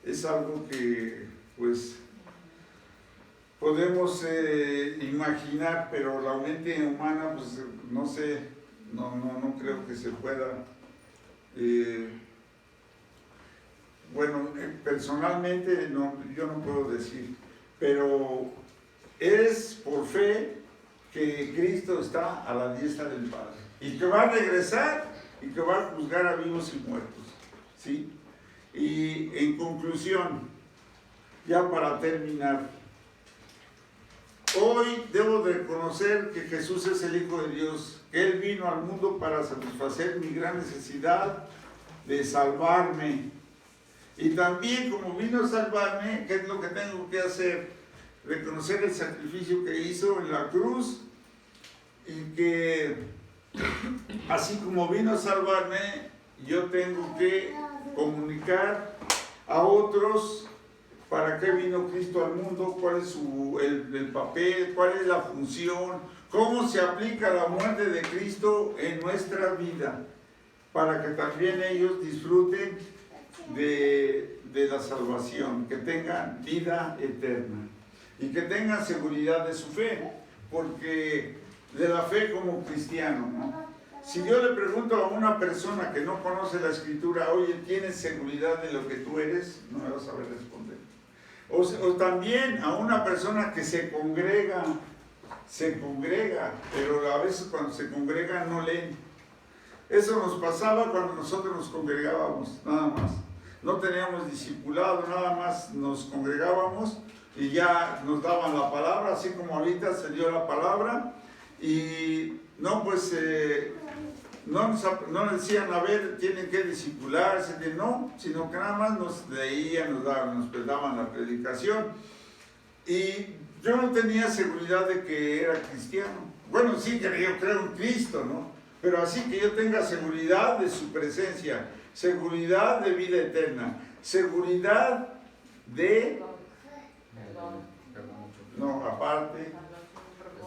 Es algo que, pues, podemos imaginar, pero la mente humana, pues, no sé, no creo que se pueda. Personalmente, yo no puedo decir, pero es por fe que Cristo está a la diestra del Padre, y que va a regresar, y que va a juzgar a vivos y muertos, ¿sí? Y en conclusión, ya para terminar, hoy debo de reconocer que Jesús es el Hijo de Dios, que Él vino al mundo para satisfacer mi gran necesidad de salvarme. Y también, como vino a salvarme, ¿qué es lo que tengo que hacer? Reconocer el sacrificio que hizo en la cruz, y que así como vino a salvarme, yo tengo que comunicar a otros para qué vino Cristo al mundo, cuál es el papel, cuál es la función, cómo se aplica la muerte de Cristo en nuestra vida, para que también ellos disfruten de la salvación, que tengan vida eterna y que tengan seguridad de su fe, porque de la fe como cristiano, ¿no? Si yo le pregunto a una persona que no conoce la Escritura, oye, ¿tienes seguridad de lo que tú eres? No me va a saber responder. O también a una persona que se congrega, pero a veces cuando se congrega no leen. Eso nos pasaba cuando nosotros nos congregábamos, nada más. No teníamos discipulado, nada más nos congregábamos y ya nos daban la palabra, así como ahorita se dio la palabra, y no, pues, no decían, a ver, tienen que discipularse, no, sino que nada más nos leían, nos daban la predicación. Y yo no tenía seguridad de que era cristiano. Bueno, sí, que yo creo en Cristo, ¿no? Pero así que yo tenga seguridad de su presencia, seguridad de vida eterna, seguridad de... No, aparte,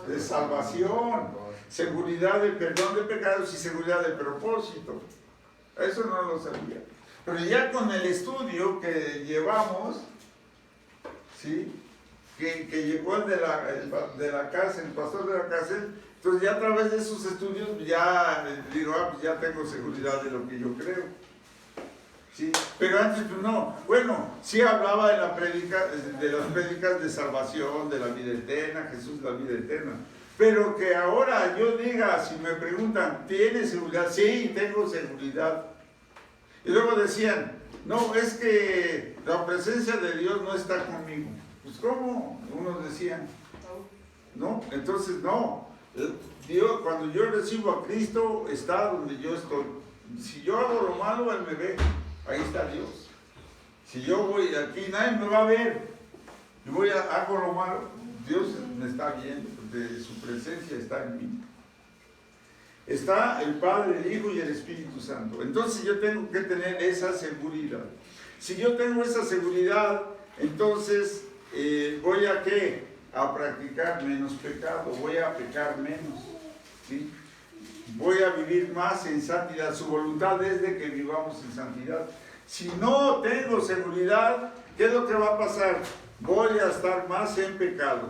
de salvación, seguridad de perdón de pecados y seguridad de propósito. Eso no lo sabía. Pero ya con el estudio que llevamos, ¿sí? que llegó el de la cárcel, el pastor de la cárcel. Entonces ya a través de esos estudios ya digo, pues ya tengo seguridad de lo que yo creo. ¿Sí? Pero antes pues no. Bueno, sí hablaba de las prédicas de salvación, de la vida eterna, Jesús la vida eterna. Pero que ahora yo diga, si me preguntan, ¿tienes seguridad? Sí, tengo seguridad. Y luego decían, no, es que la presencia de Dios no está conmigo. Pues ¿cómo? Unos decían, ¿no? Entonces no. Dios, cuando yo recibo a Cristo, está donde yo estoy. Si yo hago lo malo, Él me ve. Ahí está Dios. Si yo voy aquí, nadie me va a ver. Yo hago lo malo, Dios me está viendo, porque su presencia está en mí. Está el Padre, el Hijo y el Espíritu Santo. Entonces yo tengo que tener esa seguridad. Si yo tengo esa seguridad, entonces voy a ¿qué? A practicar menos pecado, voy a pecar menos, ¿sí? Voy a vivir más en santidad. Su voluntad es de que vivamos en santidad. Si no tengo seguridad, ¿qué es lo que va a pasar? Voy a estar más en pecado.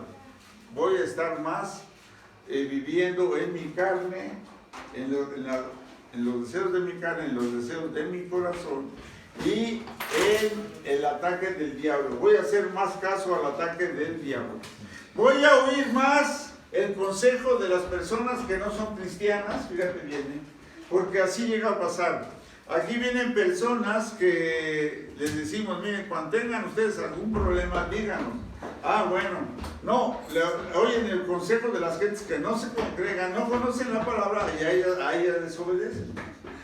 Voy a estar más viviendo en mi carne, en los deseos de mi carne, en los deseos de mi corazón y en el ataque del diablo. Voy a hacer más caso al ataque del diablo. Voy a oír más el consejo de las personas que no son cristianas, fíjate bien, porque así llega a pasar. Aquí vienen personas que les decimos, miren, cuando tengan ustedes algún problema, díganos. Ah, bueno, no, oyen el consejo de las gentes que no se congregan, no conocen la palabra y a ellas desobedecen.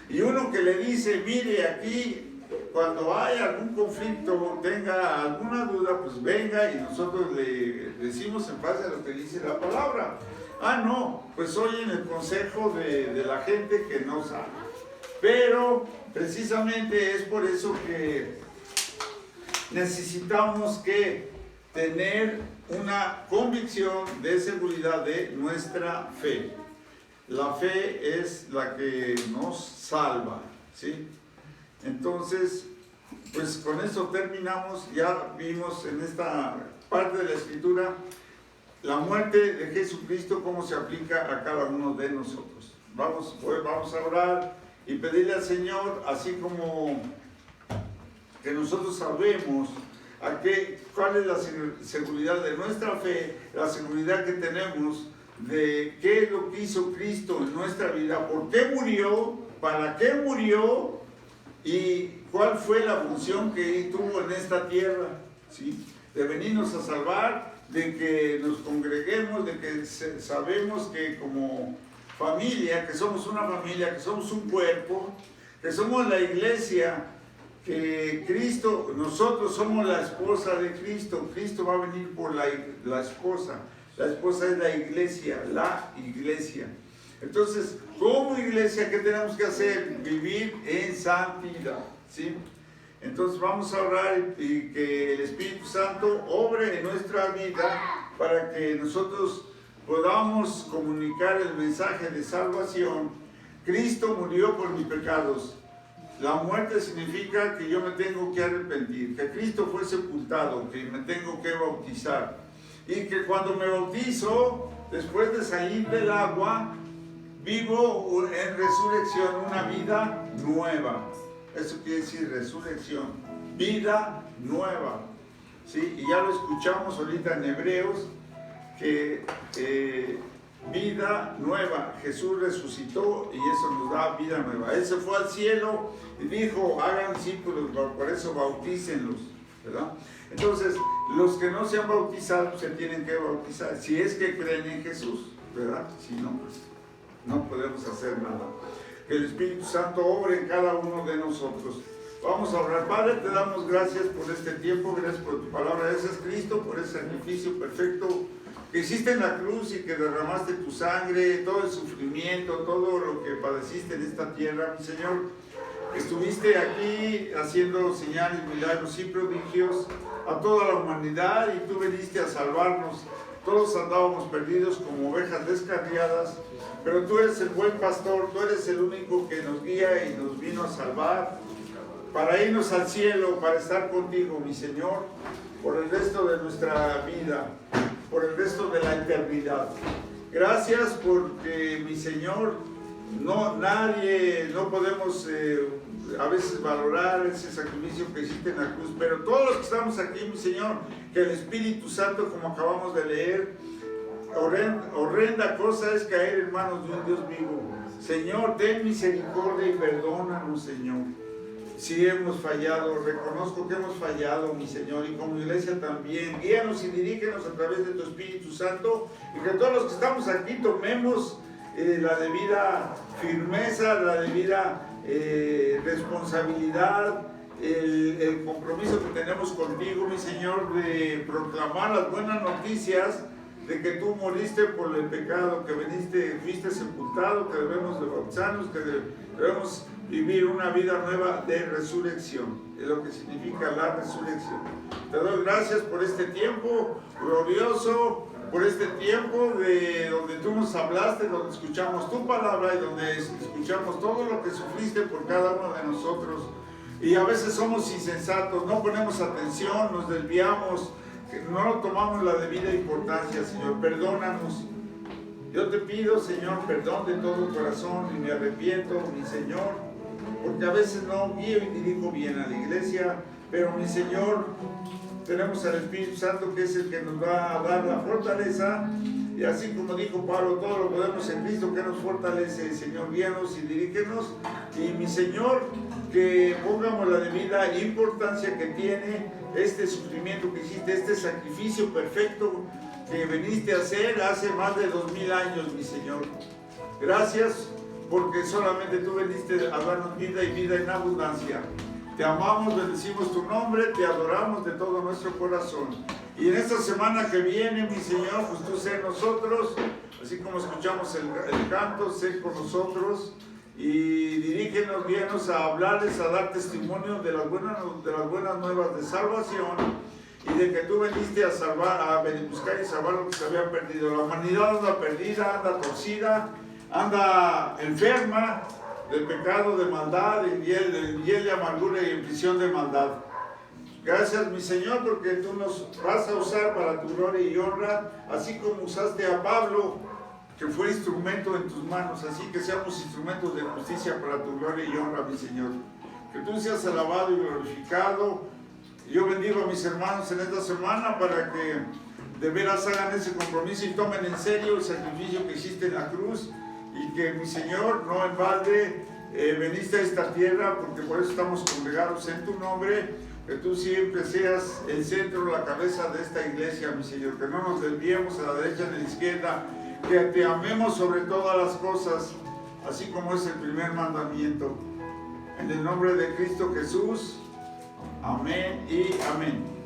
Y uno que le dice, mire, aquí, cuando haya algún conflicto, tenga alguna duda, pues venga y nosotros le decimos en base a lo que dice la palabra. Ah, no, pues oyen el consejo de la gente que no sabe. Pero precisamente es por eso que necesitamos que tener una convicción de seguridad de nuestra fe. La fe es la que nos salva, ¿sí? Entonces, pues con eso terminamos. Ya vimos en esta parte de la Escritura la muerte de Jesucristo, cómo se aplica a cada uno de nosotros. Vamos a orar y pedirle al Señor, así como que nosotros sabemos cuál es la seguridad de nuestra fe, la seguridad que tenemos de qué es lo que hizo Cristo en nuestra vida, por qué murió, para qué murió y cuál fue la función que tuvo en esta tierra, ¿sí? De venirnos a salvar, de que nos congreguemos, de que sabemos que como familia, que somos una familia, que somos un cuerpo, que somos la iglesia, que Cristo, nosotros somos la esposa de Cristo. Cristo va a venir por la esposa. La esposa es la iglesia, la iglesia. Entonces, como iglesia, ¿qué tenemos que hacer? Vivir en santidad, ¿sí? Entonces vamos a orar y que el Espíritu Santo obre en nuestra vida para que nosotros podamos comunicar el mensaje de salvación. Cristo murió por mis pecados. La muerte significa que yo me tengo que arrepentir, que Cristo fue sepultado, que me tengo que bautizar. Y que cuando me bautizo, después de salir del agua, vivo en resurrección una vida nueva. Eso quiere decir resurrección, vida nueva. ¿Sí? Y ya lo escuchamos ahorita en Hebreos, que vida nueva. Jesús resucitó y eso nos da vida nueva. Él se fue al cielo y dijo, hagan discípulos, por eso bautícenlos, ¿verdad? Entonces, los que no se han bautizado se tienen que bautizar, si es que creen en Jesús, ¿verdad? Si no, pues no podemos hacer nada. Que el Espíritu Santo obre en cada uno de nosotros. Vamos a orar. Padre, te damos gracias por este tiempo, gracias por tu palabra, gracias Cristo por ese sacrificio perfecto que hiciste en la cruz y que derramaste tu sangre, todo el sufrimiento, todo lo que padeciste en esta tierra, mi Señor. Estuviste aquí haciendo señales, milagros y prodigios a toda la humanidad y tú viniste a salvarnos. Todos andábamos perdidos como ovejas descarriadas, pero tú eres el buen pastor, tú eres el único que nos guía y nos vino a salvar para irnos al cielo, para estar contigo, mi Señor. por el resto de nuestra vida, por el resto de la eternidad. Gracias porque, mi Señor, no podemos a veces valorar ese sacrificio que hiciste en la cruz, pero todos los que estamos aquí, mi Señor, que el Espíritu Santo, como acabamos de leer, horrenda cosa es caer en manos de un Dios vivo. Señor, ten misericordia y perdónanos, Señor. Si hemos fallado, reconozco que hemos fallado, mi Señor, y como iglesia también. Guíanos y dirígenos a través de tu Espíritu Santo, y que todos los que estamos aquí tomemos la debida firmeza, la debida responsabilidad, el compromiso que tenemos contigo, mi Señor, de proclamar las buenas noticias de que tú moriste por el pecado, que fuiste sepultado, que debemos de bautizarnos, que debemos vivir una vida nueva de resurrección, es lo que significa la resurrección. Te doy gracias por este tiempo glorioso, por este tiempo donde tú nos hablaste, donde escuchamos tu palabra y donde escuchamos todo lo que sufriste por cada uno de nosotros. Y a veces somos insensatos, no ponemos atención, nos desviamos, no tomamos la debida importancia, Señor. Perdónanos. Yo te pido, Señor, perdón de todo corazón y me arrepiento, mi Señor, porque a veces no guío y dirijo bien a la iglesia, pero mi Señor, tenemos al Espíritu Santo que es el que nos va a dar la fortaleza, y así como dijo Pablo, todo lo podemos en Cristo que nos fortalece. Señor, guíanos y dirígenos, y mi Señor, que pongamos la debida importancia que tiene este sufrimiento que hiciste, este sacrificio perfecto que viniste a hacer hace más de 2000 años, mi Señor. Gracias porque solamente tú viniste a darnos vida y vida en abundancia. Te amamos, bendecimos tu nombre, te adoramos de todo nuestro corazón. Y en esta semana que viene, mi Señor, pues tú sé en nosotros, así como escuchamos el canto, sé con nosotros y dirígenos, guíanos a hablarles, a dar testimonio de las buenas nuevas de salvación y de que tú veniste a salvar, a buscar y salvar lo que se había perdido. La humanidad anda perdida, anda torcida, anda enferma del pecado, de maldad, en hiel de amargura y en prisión de maldad. Gracias, mi Señor, porque tú nos vas a usar para tu gloria y honra, así como usaste a Pablo, que fue instrumento en tus manos, así que seamos instrumentos de justicia para tu gloria y honra, mi Señor. Que tú seas alabado y glorificado. Yo bendigo a mis hermanos en esta semana para que de veras hagan ese compromiso y tomen en serio el sacrificio que hiciste en la cruz, y que, mi Señor, no en balde veniste a esta tierra, porque por eso estamos congregados en tu nombre, que tú siempre seas el centro, la cabeza de esta iglesia, mi Señor, que no nos desviemos a la derecha ni a la izquierda, que te amemos sobre todas las cosas, así como es el primer mandamiento. En el nombre de Cristo Jesús, amén y amén.